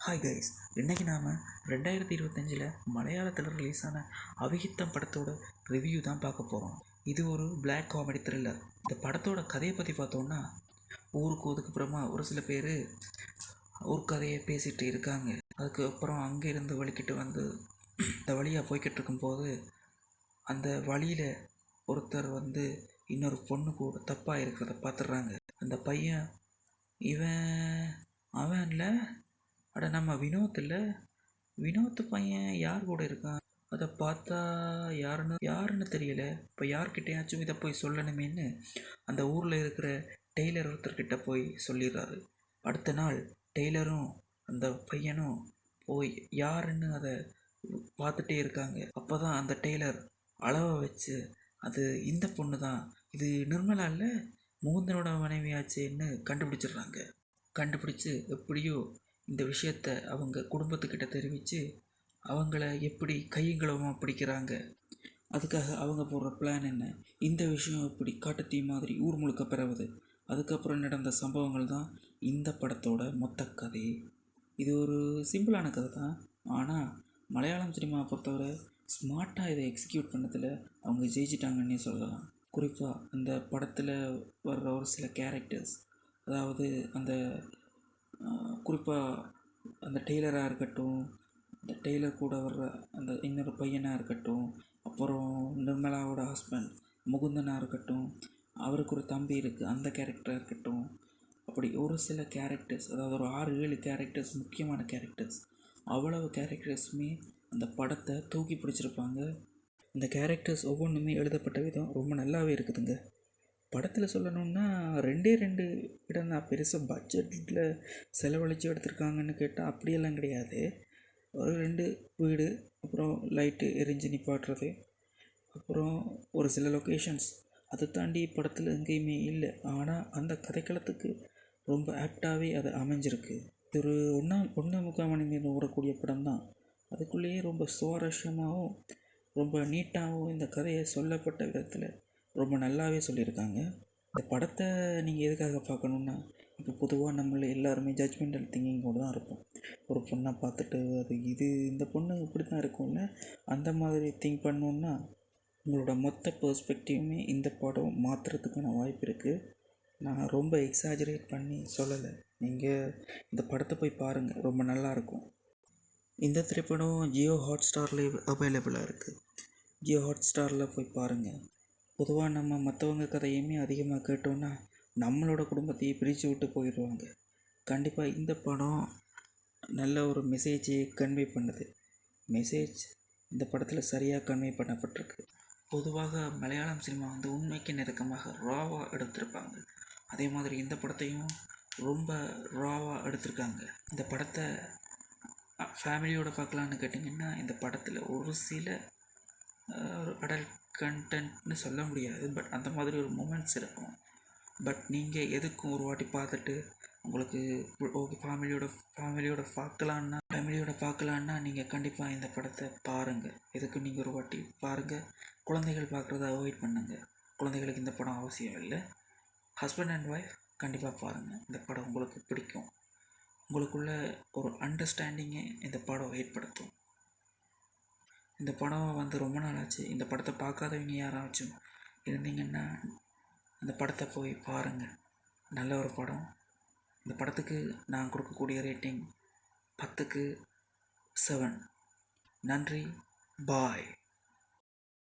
Hi guys, இன்றைக்கி நாம் 2025 மலையாளத்தில் ரிலீஸ் ஆன அவிகித்தம் படத்தோட ரிவ்யூ தான் பார்க்க போகிறோம். இது ஒரு பிளாக் காமெடி த்ரில்லர். இந்த படத்தோட கதையை பற்றி பார்த்தோன்னா, ஊருக்கு ஒதுக்குப்புறமா ஒரு சில பேர் ஊர்க்கதையை பேசிகிட்டு இருக்காங்க. அதுக்கப்புறம் அங்கேருந்து வலிக்கிட்டு வந்து இந்த வழியாக போய்கிட்டு இருக்கும்போது அந்த வழியில் ஒருத்தர் வந்து இன்னொரு பொண்ணு கூட தப்பாக இருக்கிறத பார்த்துடுறாங்க. அந்த பையன் அவன்ல அட நம்ம வினோத் பையன் யார் கூட இருக்கான், அதை பார்த்தா யாருன்னு தெரியல. இப்போ யார்கிட்டையாச்சும் இதை போய் சொல்லணுமேன்னு அந்த ஊரில் இருக்கிற டெய்லர் ஒருத்தர்கிட்ட போய் சொல்லிடுறாரு. அடுத்த நாள் டெய்லரும் அந்த பையனும் போய் யாருன்னு அதை பார்த்துட்டே இருக்காங்க. அப்போ தான் அந்த டெய்லர் அளவை வச்சு அது இந்த பொண்ணு தான், இது நிர்மலா இல்லை, முகுந்தனோட மனைவியாச்சுன்னு கண்டுபிடிச்சு எப்படியோ இந்த விஷயத்த அவங்க குடும்பத்துக்கிட்ட தெரிவித்து அவங்கள எப்படி கையங்களமாக பிடிக்கிறாங்க. அதுக்காக அவங்க போடுற பிளான் என்ன, இந்த விஷயம் எப்படி காட்டுத்தீ மாதிரி ஊர் முழுக்க பரவுது. அதுக்கப்புறம் நடந்த சம்பவங்கள் தான் இந்த படத்தோட மொத்த கதை. இது ஒரு சிம்பிளான கதை தான், ஆனால் மலையாளம் சினிமாவை பொறுத்தவரை ஸ்மார்ட்டாக இதை எக்ஸிக்யூட் பண்ணதில் அவங்க ஜெயிச்சிட்டாங்கன்னே சொல்லலாம். குறிப்பாக அந்த படத்தில் வர்ற ஒரு சில கேரக்டர்ஸ், அதாவது அந்த குறிப்பாக அந்த டெய்லராக இருக்கட்டும், அந்த டெய்லர் கூட வர்ற அந்த இன்னொரு பையனாக இருக்கட்டும், அப்புறம் நிர்மலாவோட ஹஸ்பண்ட் முகுந்தனாக இருக்கட்டும், அவருக்கு ஒரு தம்பி இருக்குது அந்த கேரக்டராக இருக்கட்டும், அப்படி ஒரு சில கேரக்டர்ஸ், அதாவது ஒரு 6-7 கேரக்டர்ஸ், முக்கியமான கேரக்டர்ஸ், அவ்வளவு கேரக்டர்ஸுமே அந்த படத்தை தூக்கி பிடிச்சிருப்பாங்க. இந்த கேரக்டர்ஸ் ஒவ்வொன்றுமே எழுதப்பட்ட விதம் ரொம்ப நல்லாவே இருக்குதுங்க. படத்தில் சொல்லணுன்னா 2 இடம் தான், பெருசாக பட்ஜெட்டில் செலவழித்து எடுத்திருக்காங்கன்னு கேட்டால் அப்படியெல்லாம் கிடையாது. ஒரு 2 வீடு, அப்புறம் லைட்டு எரிஞ்சு நிப்பாட்டுறது, அப்புறம் ஒரு சில லொக்கேஷன்ஸ், அதை தாண்டி படத்தில் எங்கேயுமே இல்லை. ஆனால் அந்த கதைக்களத்துக்கு ரொம்ப ஆப்டாகவே அது அமைஞ்சிருக்கு. இது ஒரு 1.25 மணி நேரம் ஓடக்கூடிய படம் தான். அதுக்குள்ளேயே ரொம்ப சுவாரஸ்யமாகவும் ரொம்ப நீட்டாகவும் இந்த கதையை சொல்லப்பட்ட விதத்தில் ரொம்ப நல்லாவே சொல்லியிருக்காங்க. இந்த படத்தை நீங்கள் எதுக்காக பார்க்கணுன்னா, இப்போ பொதுவாக நம்மள எல்லாருமே ஜட்ஜ்மெண்டல் திங்கிங்கோடு தான் இருப்போம். ஒரு பொண்ணை பார்த்துட்டு அது இந்த பொண்ணு இப்படி தான் இருக்கும்ல, அந்த மாதிரி திங்க் பண்ணோன்னா உங்களோட மொத்த பெர்ஸ்பெக்டிவுமே இந்த படம் மாற்றுறதுக்கான வாய்ப்பு இருக்குது. நான் ரொம்ப எக்ஸாஜரேட் பண்ணி சொல்லலை, நீங்கள் இந்த படத்தை போய் பாருங்கள், ரொம்ப நல்லாயிருக்கும். இந்த திரைப்படம் ஜியோ ஹாட்ஸ்டாரில் அவைலபிளாக இருக்குது. ஜியோ ஹாட்ஸ்டாரில் போய் பாருங்கள். பொதுவாக நம்ம மற்றவங்க கதையுமே அதிகமாக கேட்டோன்னா நம்மளோட குடும்பத்தையே பிரித்து விட்டு போயிடுவாங்க. கண்டிப்பாக இந்த படம் நல்ல ஒரு மெசேஜை கன்வே பண்ணுது. மெசேஜ் இந்த படத்தில் சரியாக கன்வே பண்ணப்பட்டிருக்கு. பொதுவாக மலையாளம் சினிமா வந்து உண்மைக்கு நெருக்கமாக ராவாக எடுத்திருப்பாங்க. அதே மாதிரி இந்த படத்தையும் ரொம்ப ராவாக எடுத்திருக்காங்க. இந்த படத்தை ஃபேமிலியோடு பார்க்கலான்னு கேட்டிங்கன்னா, இந்த படத்தில் ஒரு சில ஒரு அடல்ட் கண்டென்ட்னு சொல்ல முடியாது, பட் அந்த மாதிரி ஒரு மூமெண்ட்ஸ் இருக்கும். பட் நீங்கள் எதுக்கும் ஒரு வாட்டி பார்த்துட்டு உங்களுக்கு ஓகே ஃபேமிலியோட பார்க்கலான்னா நீங்கள் கண்டிப்பாக இந்த படத்தை பாருங்கள். எதுக்கும் நீங்கள் ஒரு வாட்டி பாருங்கள். குழந்தைகள் பார்க்குறத அவாய்ட் பண்ணுங்கள். குழந்தைகளுக்கு இந்த படம் அவசியம் இல்லை. ஹஸ்பண்ட் அண்ட் ஒய்ஃப் கண்டிப்பாக பாருங்கள். இந்த படம் உங்களுக்கு பிடிக்கும். உங்களுக்குள்ள ஒரு அண்டர்ஸ்டாண்டிங்கை இந்த படம் ஏற்படுத்தும். இந்த படம் வந்து ரொம்ப நாள் ஆச்சு. இந்த படத்தை பார்க்காதவங்க யாராச்சும் இருந்தீங்கன்னா இந்த படத்தை போய் பாருங்கள். நல்ல ஒரு படம். இந்த படத்துக்கு நான் கொடுக்கக்கூடிய ரேட்டிங் 10க்கு 7. நன்றி, பாய்.